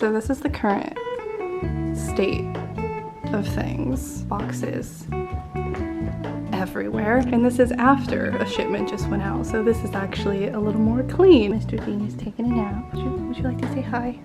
So this is the current state of things. Boxes everywhere. And this is after a shipment just went out. So this is actually a little more clean. Mr. Dean is taking a nap. Would you like to say hi?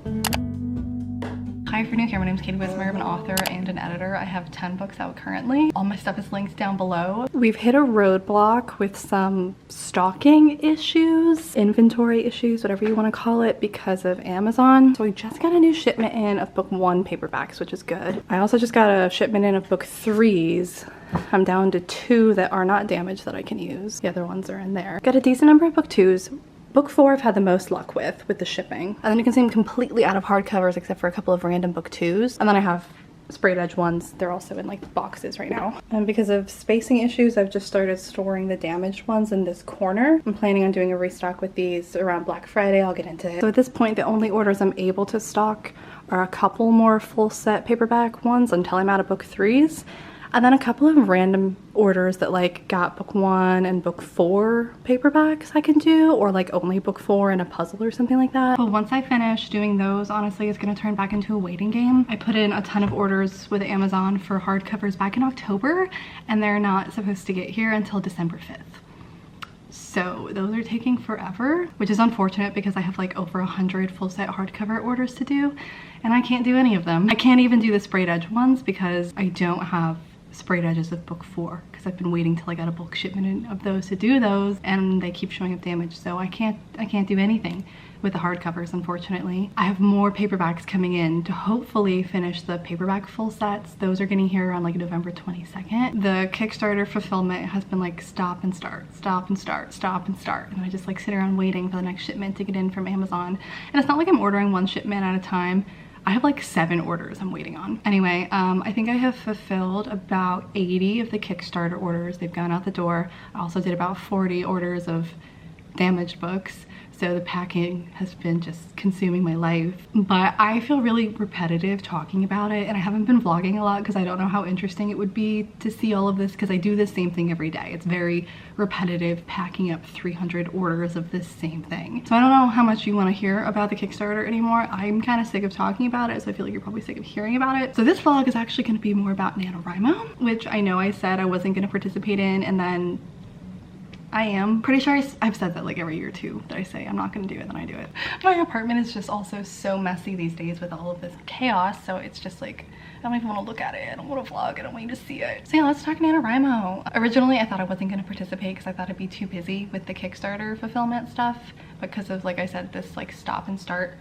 Hi, if you're new here, my name is Katesbookdate. I'm an author and an editor. I have 10 books out currently. All my stuff is linked down below. We've hit a roadblock with some stocking issues, inventory issues, whatever you want to call it, because of Amazon. So we just got a new shipment in of book 1 paperbacks, which is good. I also just got a shipment in of book 3s. I'm down to 2 that are not damaged that I can use. The other ones are in there. Got a decent number of book 2s. Book 4 I've had the most luck with the shipping. And then you can see I'm completely out of hardcovers except for a couple of random book 2s. And then I have sprayed edge ones. They're also in like boxes right now. And because of spacing issues, I've just started storing the damaged ones in this corner. I'm planning on doing a restock with these around Black Friday. I'll get into it. So at this point, the only orders I'm able to stock are a couple more full set paperback ones until I'm out of book 3s. And then a couple of random orders that like got book 1 and book 4 paperbacks I can do, or like only book 4 and a puzzle or something like that. But once I finish doing those, honestly, it's gonna turn back into a waiting game. I put in a ton of orders with Amazon for hardcovers back in October, and they're not supposed to get here until December 5th. So those are taking forever, which is unfortunate because I have like over 100 full set hardcover orders to do, and I can't do any of them. I can't even do the sprayed edge ones because I don't have sprayed edges of book 4 because I've been waiting till I got a bulk shipment of those to do those, and they keep showing up damage, so I can't do anything with the hardcovers, unfortunately. I have more paperbacks coming in to hopefully finish the paperback full sets. Those are getting here around like November 22nd. The Kickstarter fulfillment has been like stop and start, stop and start, stop and start, and I just like sit around waiting for the next shipment to get in from Amazon. And it's not like I'm ordering one shipment at a time. I have like 7 orders I'm waiting on. Anyway, I think I have fulfilled about 80 of the Kickstarter orders. They've gone out the door. I also did about 40 orders of damaged books. So the packing has been just consuming my life. But I feel really repetitive talking about it, and I haven't been vlogging a lot because I don't know how interesting it would be to see all of this because I do the same thing every day. It's very repetitive, packing up 300 orders of this same thing. So I don't know how much you want to hear about the Kickstarter anymore. I'm kind of sick of talking about it, so I feel like you're probably sick of hearing about it. So this vlog is actually going to be more about NaNoWriMo, which I know I said I wasn't going to participate in, and then I am. Pretty sure I've said that like every year too, that I say I'm not gonna do it, then I do it. My apartment is just also so messy these days with all of this chaos, so it's just like, I don't even want to look at it. I don't want to vlog. I don't want you to see it. So yeah, let's talk NaNoWriMo. Originally, I thought I wasn't going to participate because I thought I'd be too busy with the Kickstarter fulfillment stuff. Because of, like I said, this like stop and start,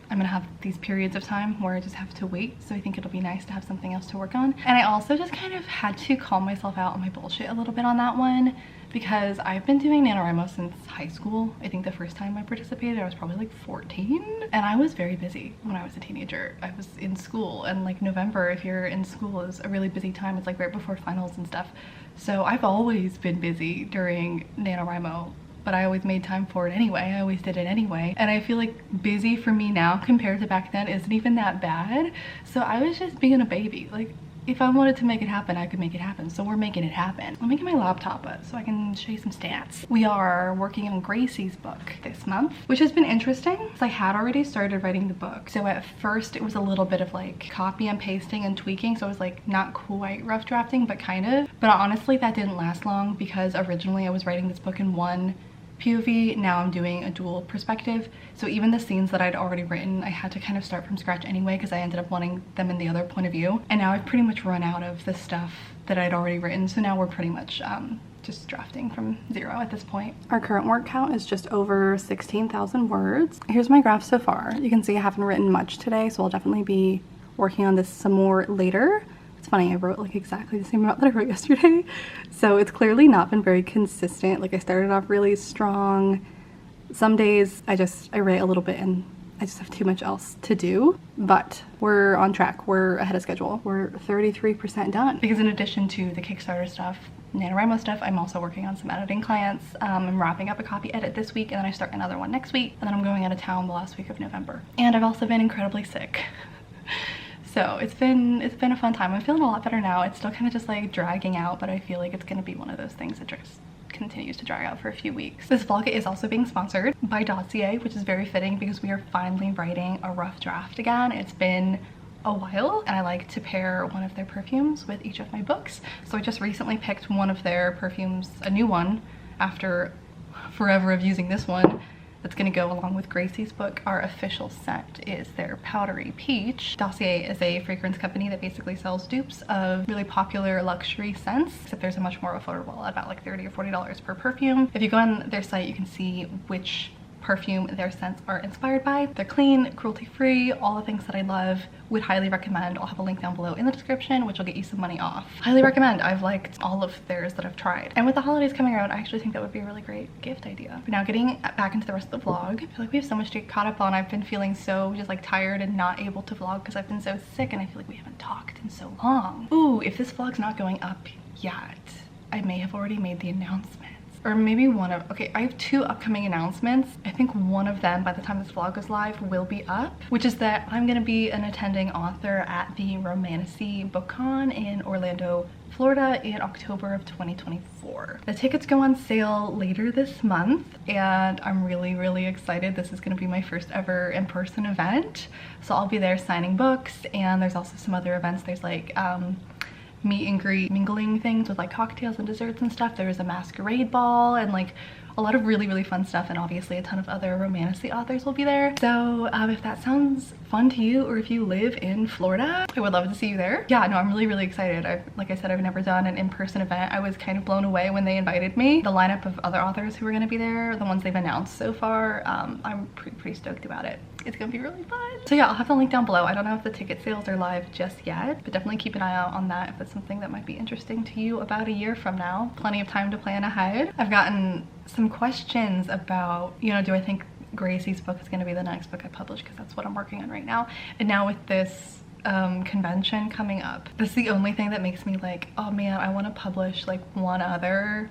I'm gonna have these periods of time where I just have to wait, so I think it'll be nice to have something else to work on. And I also just kind of had to call myself out on my bullshit a little bit on that one, because I've been doing NaNoWriMo since high school. I think the first time I participated I was probably like 14, and I was very busy when I was a teenager. I was in school, and like November, if you're in school, is a really busy time. It's like right before finals and stuff. So I've always been busy during NaNoWriMo, but I always made time for it anyway. I always did it anyway. And I feel like busy for me now compared to back then isn't even that bad. So I was just being a baby. Like, if I wanted to make it happen, I could make it happen. So we're making it happen. I'm making my laptop up so I can show you some stats. We are working on Gracie's book this month, which has been interesting because I had already started writing the book. So at first it was a little bit of like copy and pasting and tweaking. So it was like not quite rough drafting, but kind of. But honestly, that didn't last long because originally I was writing this book in one POV. Now I'm doing a dual perspective, so even the scenes that I'd already written I had to kind of start from scratch anyway because I ended up wanting them in the other point of view, and now I've pretty much run out of the stuff that I'd already written, so now we're pretty much just drafting from zero at this point. Our current word count is just over 16,000 words. Here's my graph so far. You can see I haven't written much today, so I'll definitely be working on this some more later. It's funny, I wrote like exactly the same amount that I wrote yesterday. So it's clearly not been very consistent. Like I started off really strong. Some days I write a little bit and I just have too much else to do, but we're on track. We're ahead of schedule. We're 33% done. Because in addition to the Kickstarter stuff, NaNoWriMo stuff, I'm also working on some editing clients. I'm wrapping up a copy edit this week, and then I start another one next week, and then I'm going out of town the last week of November. And I've also been incredibly sick. So it's been a fun time. I'm feeling a lot better now. It's still kind of just like dragging out, but I feel like it's gonna be one of those things that just continues to drag out for a few weeks. This vlog is also being sponsored by Dossier, which is very fitting because we are finally writing a rough draft again. It's been a while, and I like to pair one of their perfumes with each of my books. So I just recently picked one of their perfumes, a new one, after forever of using this one. That's gonna go along with Gracie's book. Our official scent is their Powdery Peach. Dossier is a fragrance company that basically sells dupes of really popular luxury scents, except there's a much more affordable, about like $30 or $40 per perfume. If you go on their site, you can see which perfume their scents are inspired by. They're clean, cruelty-free, all the things that I love. Would highly recommend. I'll have a link down below in the description, which will get you some money off. Highly recommend. I've liked all of theirs that I've tried. And with the holidays coming around, I actually think that would be a really great gift idea. But now getting back into the rest of the vlog, I feel like we have so much to get caught up on. I've been feeling so just like tired and not able to vlog because I've been so sick, and I feel like we haven't talked in so long. Ooh, if this vlog's not going up yet, I may have already made the announcement. Or maybe one of, okay, I have 2 upcoming announcements. I think one of them, by the time this vlog goes live, will be up, which is that I'm gonna be an attending author at the Romantasy BookCon in Orlando, Florida in October of 2024. The tickets go on sale later this month, and I'm really, really excited. This is gonna be my first ever in-person event. So I'll be there signing books, and there's also some other events. There's like, meet and greet mingling things with like cocktails and desserts and stuff. There was a masquerade ball and like a lot of really, really fun stuff, and obviously a ton of other Romantasy authors will be there. So if that sounds fun to you, or if you live in Florida, I would love to see you there. Yeah, no, I'm really, really excited. Like I said, I've never done an in-person event. I was kind of blown away when they invited me. The lineup of other authors who are gonna be there, the ones they've announced so far, I'm pretty stoked about it. It's gonna be really fun. So yeah, I'll have the link down below. I don't know if the ticket sales are live just yet, but definitely keep an eye out on that if that's something that might be interesting to you about a year from now. Plenty of time to plan ahead. I've gotten some questions about, you know, do I think Gracie's book is gonna be the next book I publish, because that's what I'm working on right now. And now with this convention coming up, that's the only thing that makes me like, oh man, I want to publish like one other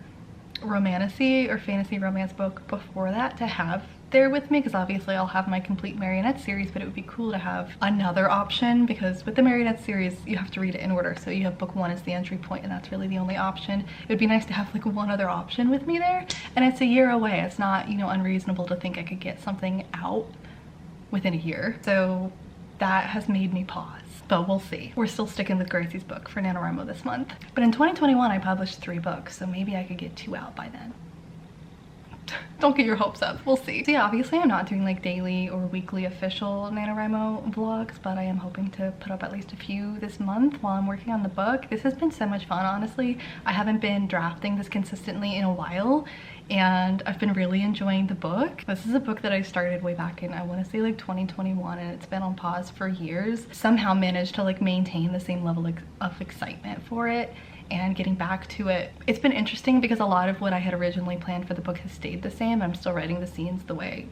romantasy or fantasy romance book before that to have there with me, because obviously I'll have my complete Marionettes series, but it would be cool to have another option, because with the Marionettes series you have to read it in order. So you have book 1 as the entry point, and that's really the only option. It would be nice to have like one other option with me there, and it's a year away. It's not, you know, unreasonable to think I could get something out within a year. So that has made me pause, but we'll see. We're still sticking with Gracie's book for NaNoWriMo this month. But in 2021 I published 3 books, so maybe I could get 2 out by then. Don't get your hopes up, we'll see. So yeah, obviously I'm not doing like daily or weekly official NaNoWriMo vlogs, but I am hoping to put up at least a few this month while I'm working on the book. This has been so much fun, honestly. I haven't been drafting this consistently in a while, and I've been really enjoying the book. This is a book that I started way back in, I want to say like 2021, and it's been on pause for years. Somehow managed to like maintain the same level of excitement for it and getting back to it. It's been interesting because a lot of what I had originally planned for the book has stayed the same. I'm still writing the scenes the way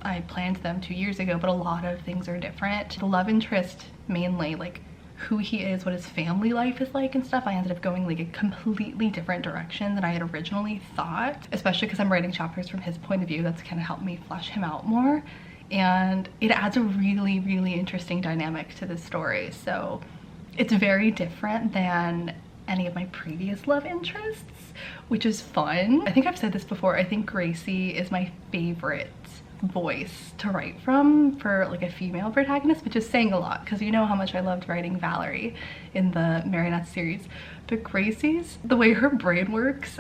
I planned them 2 years ago, but a lot of things are different. The love interest mainly, like who he is, what his family life is like and stuff, I ended up going like a completely different direction than I had originally thought, especially because I'm writing chapters from his point of view. That's kind of helped me flesh him out more, and it adds a really, really interesting dynamic to the story. So it's very different than any of my previous love interests, which is fun. I think I've said this before, I think Gracie is my favorite voice to write from for like a female protagonist, which is saying a lot because you know how much I loved writing Valerie in the Marionettes series. But Gracie's, the way her brain works,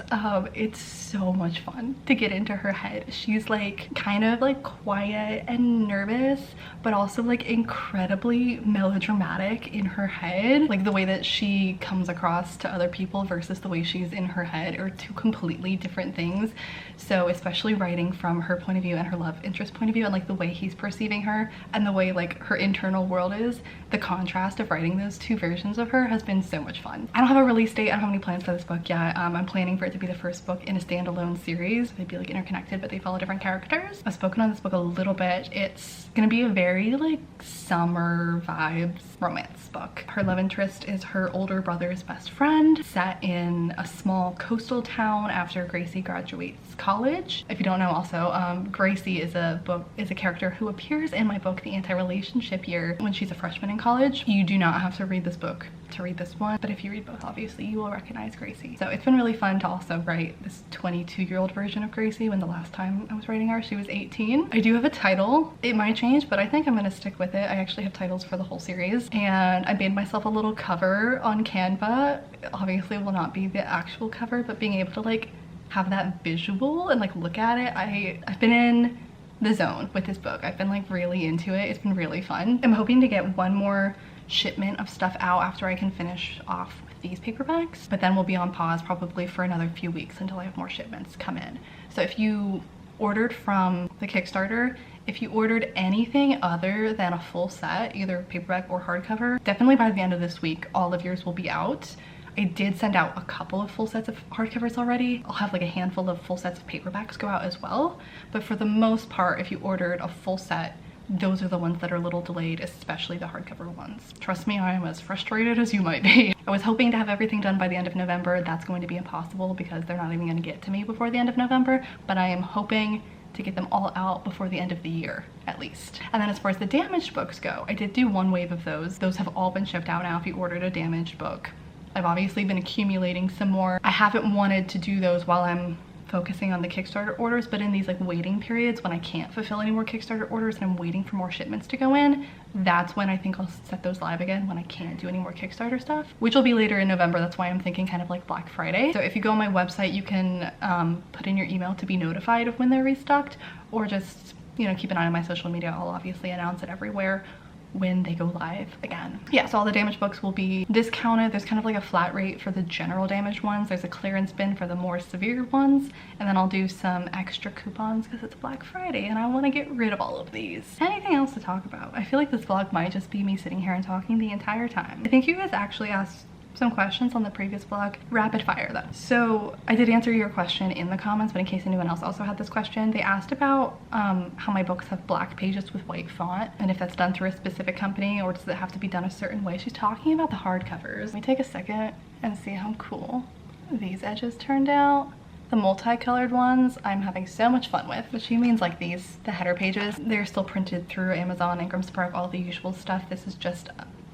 it's so much fun to get into her head. She's like kind of like quiet and nervous, but also like incredibly melodramatic in her head. Like the way that she comes across to other people versus the way she's in her head are 2 completely different things. So especially writing from her point of view and her love interest point of view, and like the way he's perceiving her and the way like her internal world is, the contrast of writing those 2 versions of her has been so much fun. I don't have a release date, I don't have any plans for this book yet. I'm planning for it to be the first book in a standalone series. They'd be like interconnected, but they follow different characters. I've spoken on this book a little bit. It's gonna be a very like summer vibes romance book. Her love interest is her older brother's best friend, set in a small coastal town after Gracie graduates college. If you don't know, also Gracie is the book is a character who appears in my book, The Anti-Relationship Year, when she's a freshman in college. You do not have to read this book to read this one, but if you read both, obviously you will recognize Gracie. So it's been really fun to also write this 22-year-old version of Gracie, when the last time I was writing her she was 18. I do have a title. It might change, but I think I'm gonna stick with it. I actually have titles for the whole series, and I made myself a little cover on Canva. Obviously it will not be the actual cover, but being able to like have that visual and like look at it, I've been in the zone with this book. I've been like really into it. It's been really fun. I'm hoping to get one more shipment of stuff out after I can finish off with these paperbacks, but then we'll be on pause probably for another few weeks until I have more shipments come in. So if you ordered from the Kickstarter, if you ordered anything other than a full set, either paperback or hardcover, definitely by the end of this week all of yours will be out. I did send out a couple of full sets of hardcovers already. I'll have like a handful of full sets of paperbacks go out as well, but for the most part, if you ordered a full set, those are the ones that are a little delayed, especially the hardcover ones. Trust me, I am as frustrated as you might be. I was hoping to have everything done by the end of November. That's going to be impossible because they're not even going to get to me before the end of November, but I am hoping to get them all out before the end of the year, at least. And then as far as the damaged books go, I did do one wave of those. Those have all been shipped out now if you ordered a damaged book. I've obviously been accumulating some more. I haven't wanted to do those while I'm focusing on the Kickstarter orders, but in these like waiting periods when I can't fulfill any more Kickstarter orders and I'm waiting for more shipments to go in, that's when I think I'll set those live again, when I can't do any more Kickstarter stuff, which will be later in November. That's why I'm thinking kind of like Black Friday. So if you go on my website, you can put in your email to be notified of when they're restocked, or just, you know, keep an eye on my social media. I'll obviously announce it everywhere when they go live again. Yeah, so all the damaged books will be discounted. There's kind of like a flat rate for the general damaged ones. There's a clearance bin for the more severe ones, and then I'll do some extra coupons because it's Black Friday and I want to get rid of all of these. Anything else to talk about? I feel like this vlog might just be me sitting here and talking the entire time. I think you guys actually asked some questions on the previous vlog. Rapid fire though. So I did answer your question in the comments, but in case anyone else also had this question, they asked about how my books have black pages with white font, and if that's done through a specific company or does it have to be done a certain way. She's talking about the hardcovers. Let me take a second and see how cool these edges turned out. The multicolored ones I'm having so much fun with, but she means like these, the header pages. They're still printed through Amazon, Ingram Spark, all the usual stuff. This is just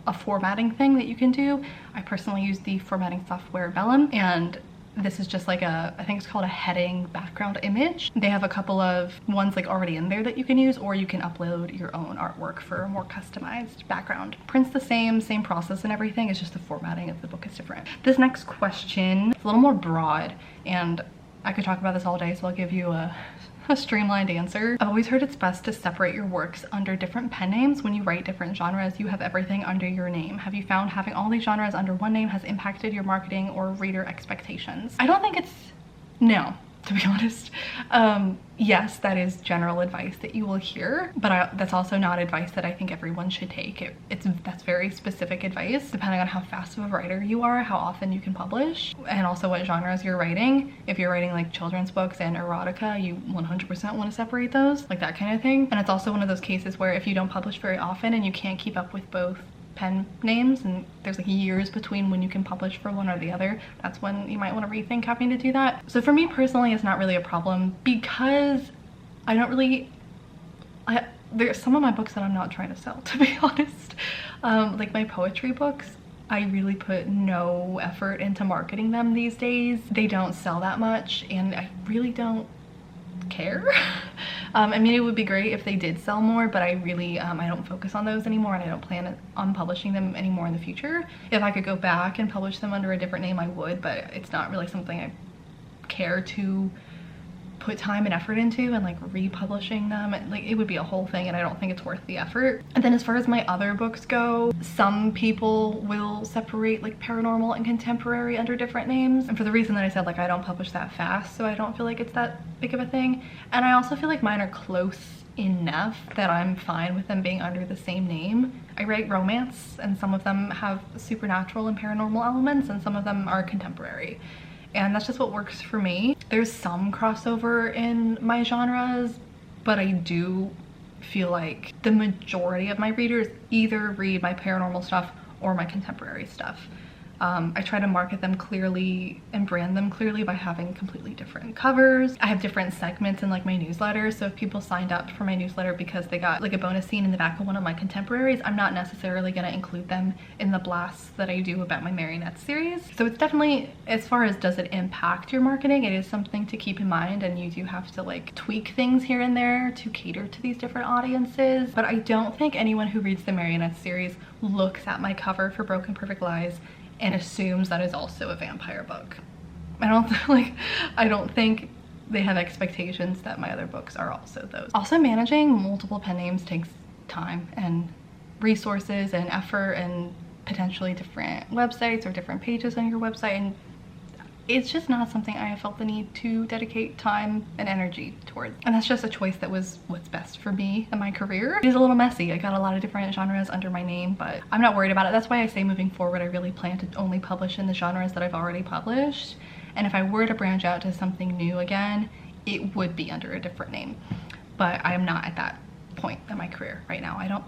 a formatting thing that you can do. I personally use the formatting software Vellum, and this is just like I think it's called a heading background image. They have a couple of ones like already in there that you can use, or you can upload your own artwork for a more customized background. Print's the same process and everything, it's just the formatting of the book is different. This next question is a little more broad, and I could talk about this all day, so I'll give you a streamlined answer. I've always heard it's best to separate your works under different pen names. When you write different genres, you have everything under your name. Have you found having all these genres under one name has impacted your marketing or reader expectations? I don't think it's, no, to be honest. Yes, that is general advice that you will hear, but that's also not advice that I think everyone should take. That's very specific advice depending on how fast of a writer you are, how often you can publish, and also what genres you're writing. If you're writing like children's books and erotica, you 100% want to separate those, like that kind of thing. And it's also one of those cases where if you don't publish very often and you can't keep up with both pen names and there's like years between when you can publish for one or the other, that's when you might want to rethink having to do that. So for me personally, it's not really a problem because I don't really, there's some of my books that I'm not trying to sell, to be honest. Like my poetry books, I really put no effort into marketing them these days. They don't sell that much and I really don't care. I mean, it would be great if they did sell more, but I really I don't focus on those anymore, and I don't plan on publishing them anymore in the future. If I could go back and publish them under a different name, I would, but it's not really something I care to put time and effort into, and like republishing them, like it would be a whole thing and I don't think it's worth the effort. And then as far as my other books go, some people will separate like paranormal and contemporary under different names, and for the reason that I said, like I don't publish that fast, so I don't feel like it's that big of a thing. And I also feel like mine are close enough that I'm fine with them being under the same name. I write romance and some of them have supernatural and paranormal elements and some of them are contemporary, and that's just what works for me. There's some crossover in my genres, but I do feel like the majority of my readers either read my paranormal stuff or my contemporary stuff. I try to market them clearly and brand them clearly by having completely different covers. I have different segments in like my newsletter, so if people signed up for my newsletter because they got like a bonus scene in the back of one of my contemporaries, I'm not necessarily going to include them in the blasts that I do about my Marionettes series. So it's definitely, as far as does it impact your marketing, it is something to keep in mind, and you do have to like tweak things here and there to cater to these different audiences. But I don't think anyone who reads the Marionettes series looks at my cover for Broken Perfect Lies and assumes that is also a vampire book. I don't think they have expectations that my other books are also those. Also, managing multiple pen names takes time and resources and effort and potentially different websites or different pages on your website, and it's just not something I have felt the need to dedicate time and energy towards. And that's just a choice that was what's best for me in my career. It is a little messy. I got a lot of different genres under my name, but I'm not worried about it. That's why I say moving forward, I really plan to only publish in the genres that I've already published. And if I were to branch out to something new again, it would be under a different name. But I am not at that point in my career right now. I don't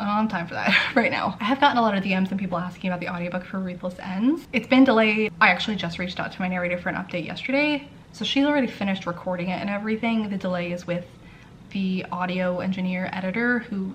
have time for that right now. I have gotten a lot of DMs and people asking about the audiobook for Ruthless Ends. It's been delayed. I actually just reached out to my narrator for an update yesterday. So she's already finished recording it and everything. The delay is with the audio engineer editor who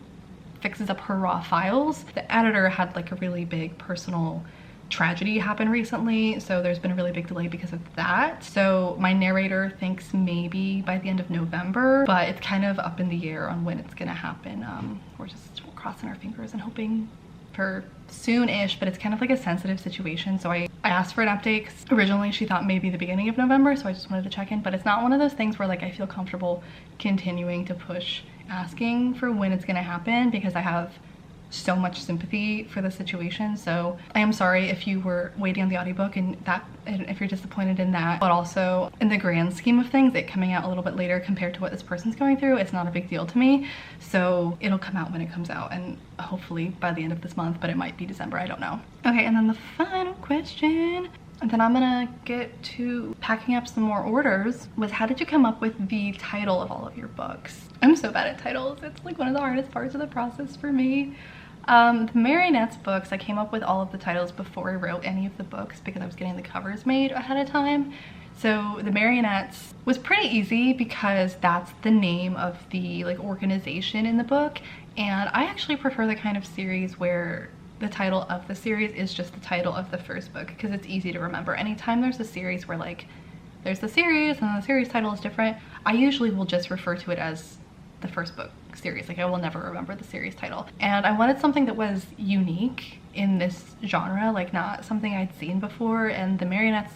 fixes up her raw files. The editor had like a really big personal tragedy happen recently, so there's been a really big delay because of that. So my narrator thinks maybe by the end of November, but it's kind of up in the air on when it's gonna happen. We're just crossing our fingers and hoping for soon-ish, but it's kind of like a sensitive situation. So I asked for an update. Originally she thought maybe the beginning of November, so I just wanted to check in, but it's not one of those things where like I feel comfortable continuing to push asking for when it's gonna happen because I have so much sympathy for the situation. So I am sorry if you were waiting on the audiobook and if you're disappointed in that, but also in the grand scheme of things, it coming out a little bit later compared to what this person's going through, it's not a big deal to me. So it'll come out when it comes out, and hopefully by the end of this month, but it might be December, I don't know. Okay, and then the final question, and then I'm gonna get to packing up some more orders, was how did you come up with the title of all of your books? I'm so bad at titles. It's like one of the hardest parts of the process for me. The Marionettes books, I came up with all of the titles before I wrote any of the books because I was getting the covers made ahead of time. So the Marionettes was pretty easy because that's the name of the like organization in the book, and I actually prefer the kind of series where the title of the series is just the title of the first book because it's easy to remember. Anytime there's a series where like there's the series and the series title is different, I usually will just refer to it as the first book series. Like I will never remember the series title. And I wanted something that was unique in this genre, like not something I'd seen before. And the Marionettes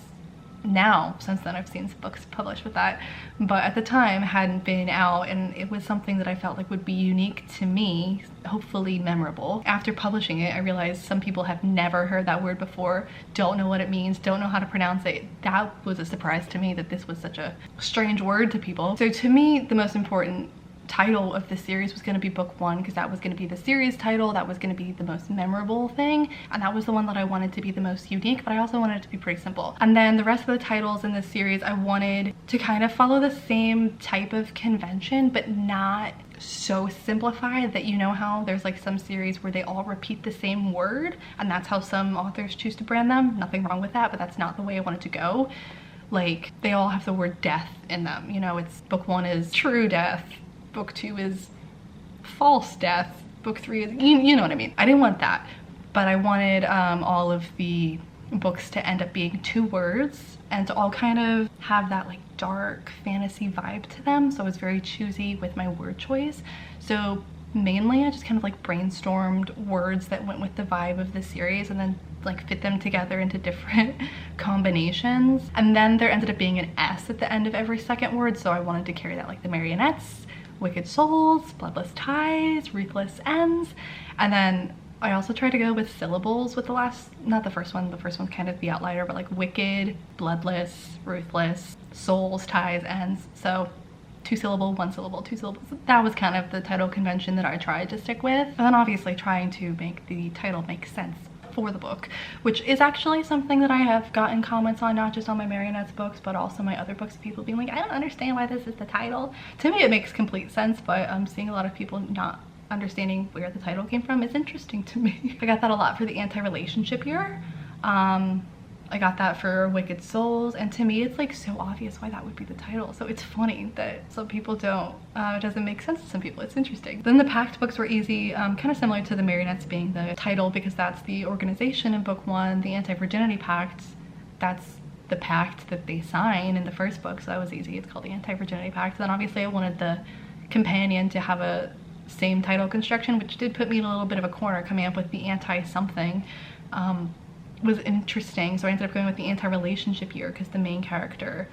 now, since then I've seen some books published with that, but at the time hadn't been out, and it was something that I felt like would be unique to me, hopefully memorable. After publishing it, I realized some people have never heard that word before, don't know what it means, don't know how to pronounce it. That was a surprise to me that this was such a strange word to people. So to me, the most important title of the series was going to be book one because that was going to be the series title, that was going to be the most memorable thing, and that was the one that I wanted to be the most unique, but I also wanted it to be pretty simple. And then the rest of the titles in this series I wanted to kind of follow the same type of convention, but not so simplified that, you know how there's like some series where they all repeat the same word and that's how some authors choose to brand them. Nothing wrong with that, but that's not the way I wanted to go. Like they all have the word death in them, you know, it's book one is true death, book two is false death, book three is, you know what I mean. I didn't want that, but I wanted all of the books to end up being two words and to all kind of have that like dark fantasy vibe to them. So I was very choosy with my word choice. So mainly I just kind of like brainstormed words that went with the vibe of the series and then like fit them together into different combinations. And then there ended up being an S at the end of every second word. So I wanted to carry that, like the Marionettes, Wicked Souls, Bloodless Ties, Ruthless Ends. And then I also tried to go with syllables with the last, not the first one, the first one's kind of the outlier, but like Wicked, Bloodless, Ruthless, Souls, Ties, Ends. So 2 syllable, 1 syllable, 2 syllables. That was kind of the title convention that I tried to stick with. And then obviously trying to make the title make sense for the book, which is actually something that I have gotten comments on, not just on my Marionettes books, but also my other books, people being like, I don't understand why this is the title. To me, it makes complete sense, but I'm seeing a lot of people not understanding where the title came from. It's interesting to me. I got that a lot for the anti-relationship year. I got that for Wicked Souls, and to me it's like so obvious why that would be the title. So it's funny that some people don't, it doesn't make sense to some people. It's interesting. Then the Pact books were easy, kind of similar to the Marionettes being the title because that's the organization in book 1, the Anti-Virginity Pact. That's the pact that they sign in the first book, so that was easy. It's called the Anti-Virginity Pact. Then obviously I wanted the companion to have a same title construction, which did put me in a little bit of a corner. Coming up with the anti-something was interesting, so I ended up going with the anti-relationship year because the main character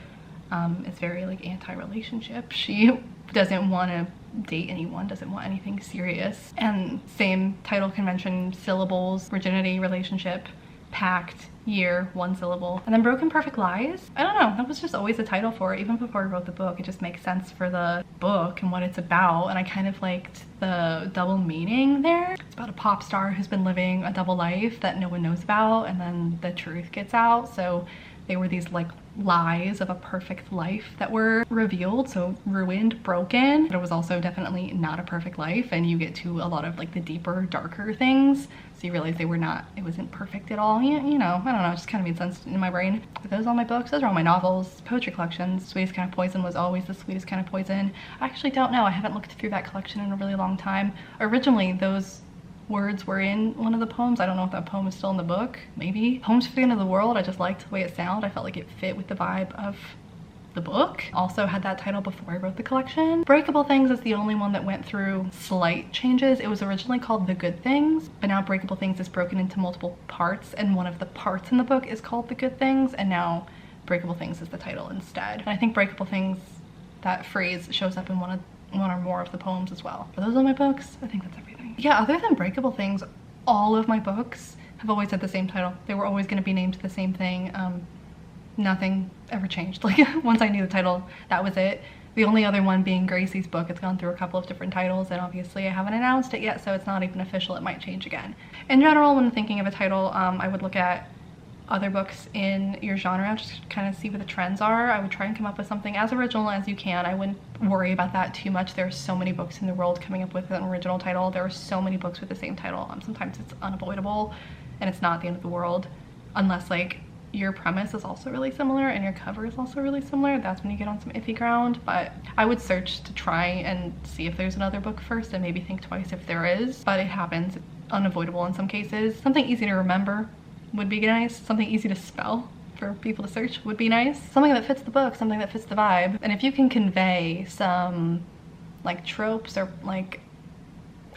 is very like anti-relationship. She doesn't want to date anyone, doesn't want anything serious. And same title convention, syllables, virginity, relationship, pact, year, 1 syllable. And then Broken Perfect Lies, I don't know, that was just always the title for it. Even before I wrote the book, it just makes sense for the book and what it's about, and I kind of liked the double meaning there. It's about a pop star who's been living a double life that no one knows about, and then the truth gets out. So they were these like lies of a perfect life that were revealed, so ruined, broken. But it was also definitely not a perfect life, and you get to a lot of like the deeper, darker things. So you realize they were not, it wasn't perfect at all. You know, I don't know, it just kind of made sense in my brain. But those are all my books, those are all my novels, poetry collections. Sweetest Kind of Poison was always the Sweetest Kind of Poison. I actually don't know, I haven't looked through that collection in a really long time. Originally, those words were in one of the poems. I don't know if that poem is still in the book, maybe. Poems for the End of the World, I just liked the way it sounded. I felt like it fit with the vibe of the book. Also had that title before I wrote the collection. Breakable Things is the only one that went through slight changes. It was originally called The Good Things, but now Breakable Things is broken into multiple parts, and one of the parts in the book is called The Good Things, and now Breakable Things is the title instead. And I think Breakable Things, that phrase shows up in one or more of the poems as well. But those are my books. I think that's everything. Yeah, other than Breakable Things, all of my books have always had the same title. They were always going to be named the same thing. Nothing ever changed. Like once I knew the title, that was it. The only other one being Gracie's book. It's gone through a couple of different titles, and obviously I haven't announced it yet, so it's not even official. It might change again. In general, when thinking of a title, I would look at other books in your genre, just kind of see what the trends are. I would try and come up with something as original as you can. I wouldn't worry about that too much. There are so many books in the world coming up with an original title. There are so many books with the same title. Sometimes it's unavoidable and it's not the end of the world, unless like your premise is also really similar and your cover is also really similar. That's when you get on some iffy ground. But I would search to try and see if there's another book first, and maybe think twice if there is. But it happens. It's unavoidable in some cases. Something easy to remember would be nice. Something easy to spell for people to search would be nice. Something that fits the book, something that fits the vibe. And if you can convey some like tropes or like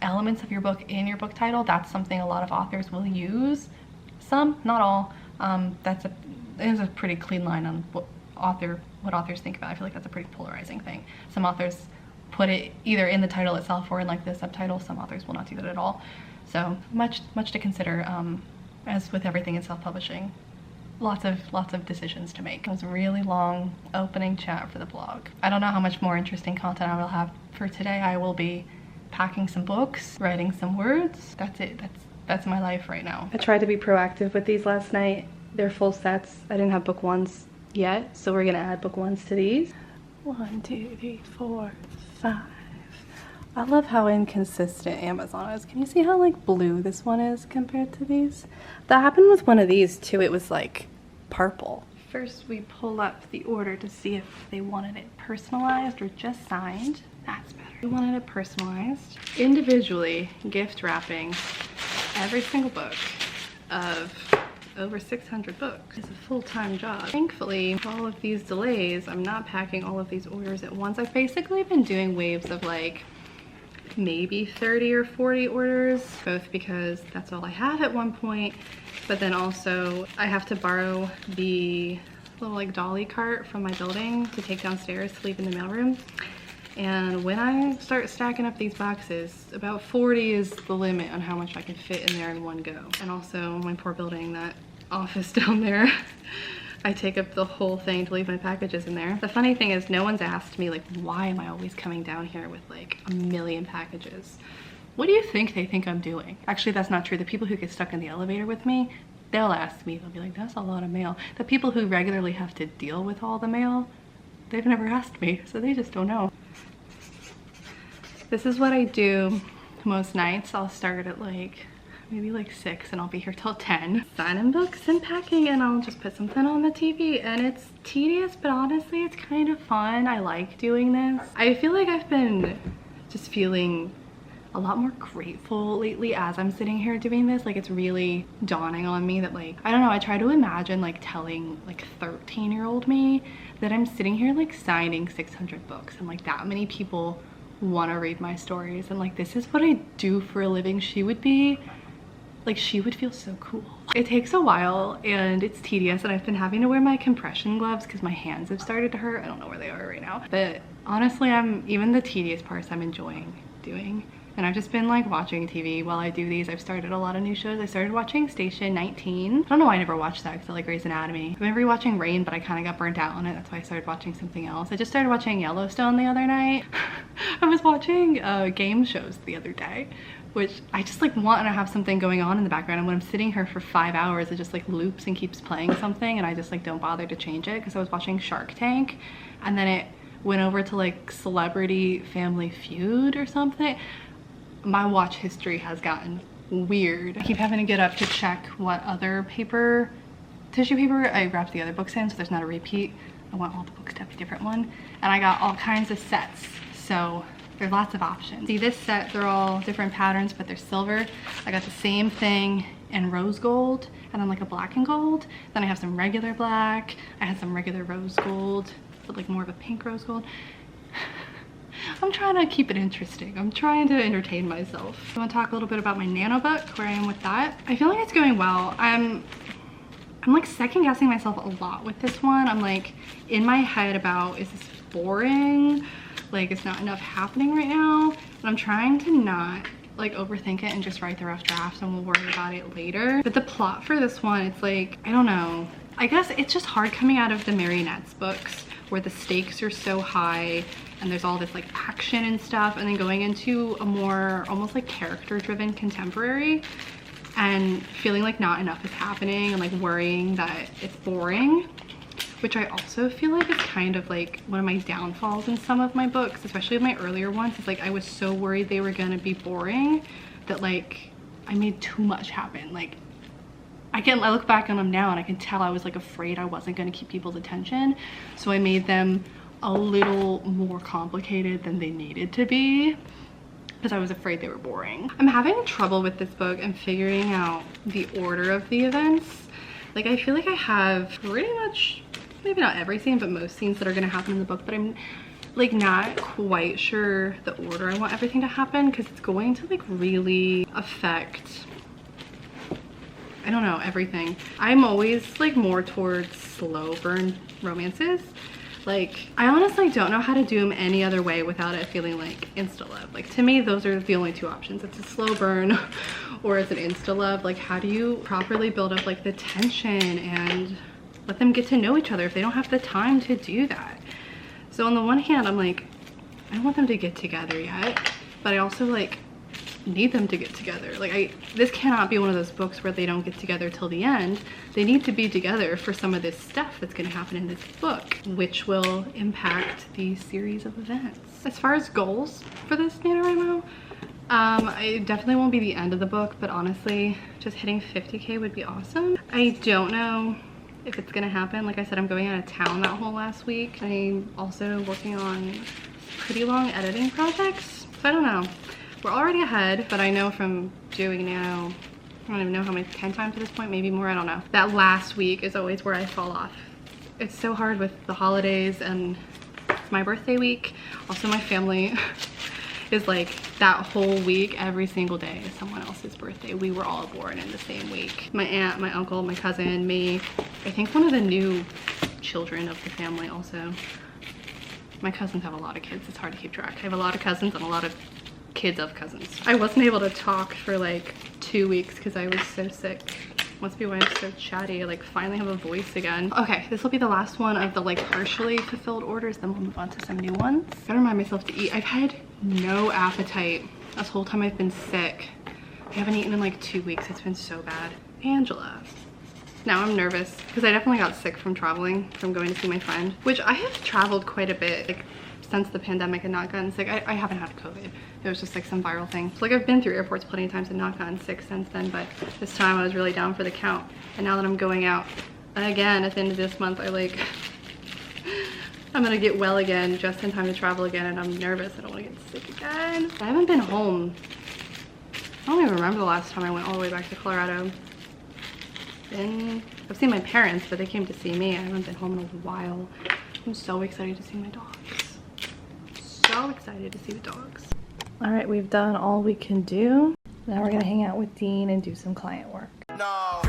elements of your book in your book title, that's something a lot of authors will use. Some, not all. There's a pretty clean line on what authors think about. I feel like that's a pretty polarizing thing. Some authors put it either in the title itself or in like the subtitle. Some authors will not do that at all. So much to consider. As with everything in self-publishing, lots of decisions to make. It was a really long opening chat for the blog. I don't know how much more interesting content I will have for today. I will be packing some books, writing some words. That's it. That's my life right now. I tried to be proactive with these last night. They're full sets. I didn't have book 1s yet, so we're gonna add book 1s to these. 1, 2, 3, 4, 5. I love how inconsistent Amazon is. Can you see how like blue this one is compared to these? That happened with one of these too. It was like purple. First we pull up the order to see if they wanted it personalized or just signed. That's better. We wanted it personalized. Individually gift wrapping every single book of over 600 books. It's a full-time job. Thankfully, with all of these delays, I'm not packing all of these orders at once. I've basically been doing waves of like maybe 30 or 40 orders, both because that's all I have at one point, but then also I have to borrow the little like dolly cart from my building to take downstairs to leave in the mailroom. And when I start stacking up these boxes, about 40 is the limit on how much I can fit in there in one go. And also my poor building, that office down there, I take up the whole thing to leave my packages in there. The funny thing is no one's asked me like, why am I always coming down here with like a million packages? What do you think they think I'm doing? Actually, that's not true. The people who get stuck in the elevator with me, they'll ask me, they'll be like, that's a lot of mail. The people who regularly have to deal with all the mail, they've never asked me, so they just don't know. This is what I do most nights. I'll start at like maybe like 6, and I'll be here till 10. Signing books and packing, and I'll just put something on the TV, and it's tedious, but honestly it's kind of fun. I like doing this. I feel like I've been just feeling a lot more grateful lately as I'm sitting here doing this. Like, it's really dawning on me that, like, I don't know, I try to imagine like telling like 13-year-old me that I'm sitting here like signing 600 books, and like that many people want to read my stories, and like this is what I do for a living. She would be like, she would feel so cool. It takes a while and it's tedious, and I've been having to wear my compression gloves because my hands have started to hurt. I don't know where they are right now, but honestly, even the tedious parts I'm enjoying doing. And I've just been like watching TV while I do these. I've started a lot of new shows. I started watching Station 19. I don't know why I never watched that because I like Grey's Anatomy. I've been rewatching Reign, but I kind of got burnt out on it. That's why I started watching something else. I just started watching Yellowstone the other night. I was watching game shows the other day, which I just like want to have something going on in the background. And when I'm sitting here for 5 hours, it just like loops and keeps playing something, and I just like don't bother to change it, because I was watching Shark Tank and then it went over to like Celebrity Family Feud or something. My watch history has gotten weird. I keep having to get up to check what other tissue paper I wrapped the other books in, so there's not a repeat. I want all the books to have a different one. And I got all kinds of sets, so there's lots of options. See, this set, they're all different patterns, but they're silver. I got the same thing in rose gold, and then like a black and gold. Then I have some regular black. I had some regular rose gold, but like more of a pink rose gold. I'm trying to keep it interesting. I'm trying to entertain myself. I want to talk a little bit about my NaNo book, where I am with that. I feel like it's going well. I'm like second guessing myself a lot with this one. I'm like in my head about, is this boring? Like, it's not enough happening right now. And I'm trying to not like overthink it and just write the rough drafts, and we'll worry about it later. But the plot for this one, it's like, I don't know. I guess it's just hard coming out of the Marionettes books where the stakes are so high and there's all this like action and stuff, and then going into a more almost like character driven contemporary and feeling like not enough is happening, and like worrying that it's boring, which I also feel like is kind of like one of my downfalls in some of my books, especially my earlier ones. It's like I was so worried they were gonna be boring that like I made too much happen. Like I look back on them now and I can tell I was like afraid I wasn't gonna keep people's attention, so I made them a little more complicated than they needed to be because I was afraid they were boring. I'm having trouble with this book and figuring out the order of the events. Like, I feel like I have pretty much, maybe not every scene, but most scenes that are gonna happen in the book, but I'm like not quite sure the order I want everything to happen, because it's going to like really affect, I don't know, everything. I'm always like more towards slow burn romances. Like, I honestly don't know how to do them any other way without it feeling like insta-love. Like, to me, those are the only two options. It's a slow burn or it's an insta-love. Like, how do you properly build up like the tension and let them get to know each other if they don't have the time to do that? So on the one hand, I'm like, I don't want them to get together yet, but I also like need them to get together. Like, this cannot be one of those books where they don't get together till the end. They need to be together for some of this stuff that's going to happen in this book, which will impact the series of events. As far as goals for this NaNoWriMo, it definitely won't be the end of the book, but honestly, just hitting 50K would be awesome. I don't know if it's gonna happen. Like I said, I'm going out of town that whole last week. I'm also working on pretty long editing projects, so I don't know. We're already ahead, but I know from doing NaNo, I don't even know how many, 10 times at this point, maybe more, I don't know. That last week is always where I fall off. It's so hard with the holidays, and it's my birthday week. Also, my family is like that whole week, every single day is someone else's birthday. We were all born in the same week. My aunt, my uncle, my cousin, me. I think one of the new children of the family also. My cousins have a lot of kids, it's hard to keep track. I have a lot of cousins and a lot of kids of cousins. I wasn't able to talk for like 2 weeks because I was so sick. Must be why I'm so chatty. I like finally have a voice again. Okay, this will be the last one of the like partially fulfilled orders, then we'll move on to some new ones. Gotta remind myself to eat. I've had no appetite this whole time I've been sick. I haven't eaten in like 2 weeks. It's been so bad. Angela. Now I'm nervous because I definitely got sick from traveling, from going to see my friend, which I have traveled quite a bit. Like since the pandemic and not gotten sick. I haven't had COVID. It was just like some viral thing. So like I've been through airports plenty of times and not gotten sick since then, but this time I was really down for the count. And now that I'm going out again at the end of this month, I'm gonna get well again just in time to travel again, and I'm nervous. I don't want to get sick again. I haven't been home. I don't even remember the last time I went all the way back to Colorado. I've seen my parents, but they came to see me. I haven't been home in a while. I'm so excited to see my dogs. So excited to see the dogs. All right, we've done all we can do. Now we're gonna hang out with Dean and do some client work. No.